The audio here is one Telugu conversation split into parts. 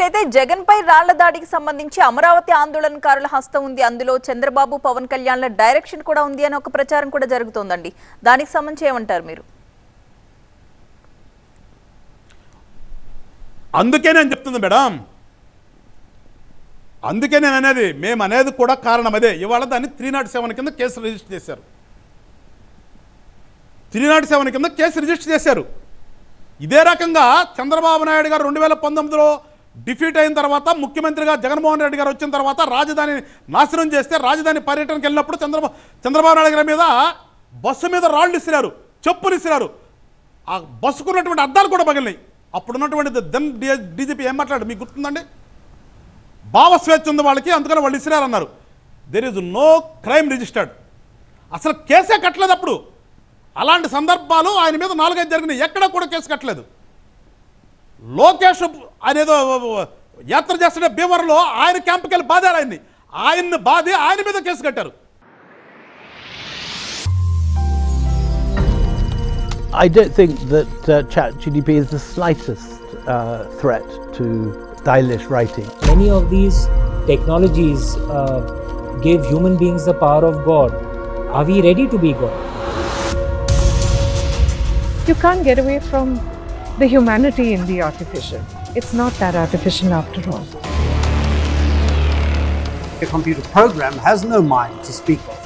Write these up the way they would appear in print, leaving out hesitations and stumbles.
ఇక్కడైతే జగన్ పై రాళ్ల దాడికి సంబంధించి అమరావతి ఆందోళనకారుల హస్తం ఉంది. అందులో చంద్రబాబు పవన్ కళ్యాణ్ల డైరెక్షన్ కూడా ఉంది అని ఒక ప్రచారం కూడా జరుగుతోందండి. దానికి సంబంధించి ఏమంటారు మీరు? అందుకే నేను చెప్తుంది మేడం, అందుకే నేను అనేది, మేము అనేది కూడా కారణం అదే. ఇవాళ దాన్ని 307 కింద కేసు రిజిస్టర్ చేశారు. 307 కింద కేసు రిజిస్టర్ చేశారు. ఇదే రకంగా చంద్రబాబు నాయుడు గారు 2019లో డిఫీట్ అయిన తర్వాత ముఖ్యమంత్రిగా జగన్మోహన్ రెడ్డి గారు వచ్చిన తర్వాత రాజధాని నాశనం చేస్తే రాజధాని పర్యటనకు వెళ్ళినప్పుడు చంద్రబాబు నాయుడు గారి మీద బస్సు మీద రాళ్ళు ఇసిరారు, చెప్పులు ఇసిరారు. ఆ బస్సుకున్నటువంటి అద్దాలు కూడా పగిలినాయి. అప్పుడున్నటువంటి దెన్ డీజీపీ ఏం మాట్లాడు మీకు గుర్తుందండి? భావస్వేచ్ఛ ఉంది వాళ్ళకి, అందుకని వాళ్ళు ఇసిరారన్నారు. There is no crime registered. అసలు కేసే కట్టలేదు అప్పుడు. అలాంటి సందర్భాలు ఆయన మీద 4-5 జరిగినాయి, ఎక్కడ కూడా కేసు కట్టలేదు. లోకేష్ అనేదో యాత్ర చేస్తుంటే భీమవరంలో ఆయన క్యాంపుకి వెళ్ళి బాధారు ఆయన్ని బాధి ఆయన మీద కేసు కట్టారు. I don't think that ChatGPT is the slightest threat to stylish writing. Many of these technologies gave human beings the power of God. Are we ready to be God? You can't get away from the humanity in the artificial. It's not that artificial after all. A computer program has no mind to speak of.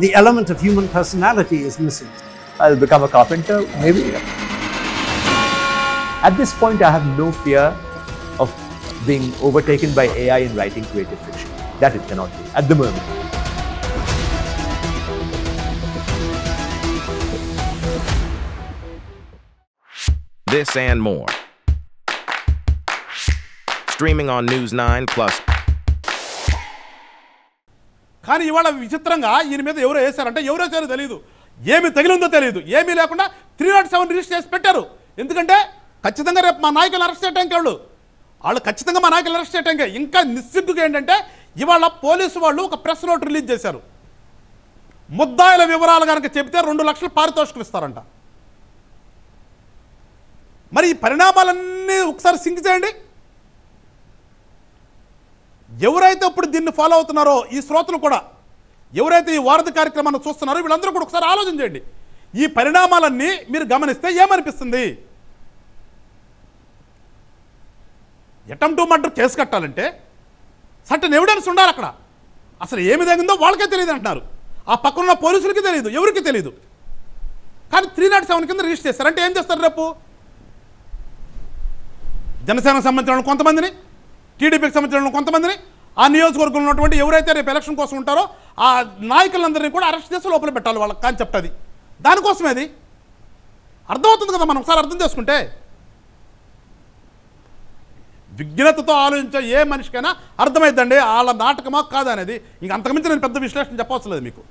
The element of human personality is missing. I'll become a carpenter, maybe. At this point, I have no fear of being overtaken by AI in writing creative fiction. That it cannot be, at the moment. This and more. Streaming on News 9+. కానీ ఇవాళ విచిత్రంగా ఈయన మీద ఎవరో వేశారంటే ఎవరో వేశారో తెలియదు, ఏమి తగిలిందో తెలియదు, ఏమీ లేకుండా 307 రిజిస్టర్ చేసి పెట్టారు. ఎందుకంటే ఖచ్చితంగా రేపు మా నాయకులు అరెస్ట్ చేయడానికి వాళ్ళు ఖచ్చితంగా మా నాయకులు అరెస్ట్ చేయడానికి. ఇంకా నిస్సిగ్గుగా ఏంటంటే ఇవాళ పోలీసు వాళ్ళు ఒక ప్రెస్ నోట్ రిలీజ్ చేశారు. ముద్దాయిల వివరాలు కనుక చెబితే 2 లక్షలు పారితోషికం ఇస్తారంట. మరి ఈ పరిణామాలన్నీ ఒకసారి సింక్ చేయండి. ఎవరైతే ఇప్పుడు దీన్ని ఫాలో అవుతున్నారో ఈ శ్రోతలు కూడా, ఎవరైతే ఈ వారధి కార్యక్రమాన్ని చూస్తున్నారో వీళ్ళందరూ కూడా ఒకసారి ఆలోచన చేయండి. ఈ పరిణామాలన్నీ మీరు గమనిస్తే ఏమనిపిస్తుంది? అటెంప్ట్ టు మర్డర్ కేసు కట్టాలంటే సర్టన్ ఎవిడెన్స్ ఉండాలి అక్కడ. అసలు ఏమి జరిగిందో వాళ్ళకే తెలియదు అంటున్నారు, ఆ పక్కనున్న పోలీసులకి తెలియదు, ఎవరికి తెలియదు. కానీ 307 కింద రిజిస్టర్ చేస్తారు. అంటే ఏం చేస్తారు? రేపు జనసేనకు సంబంధించిన కొంతమందిని, టీడీపీకి సంబంధించిన కొంతమందిని, ఆ నియోజకవర్గంలో ఉన్నటువంటి ఎవరైతే రేపు ఎలక్షన్ కోసం ఉంటారో ఆ నాయకులందరినీ కూడా అరెస్ట్ చేసి లోపల పెట్టాలి. వాళ్ళ కాన్సెప్ట్ అది. దానికోసమే అది అర్థమవుతుంది కదా, మనం ఒకసారి అర్థం చేసుకుంటే. విజ్ఞతతో ఆలోచించే ఏ మనిషికైనా అర్థమైద్దండి వాళ్ళ నాటకమా కాదనేది. ఇంక అంతకుమించి నేను పెద్ద విశ్లేషణ చెప్పవసలేదు మీకు.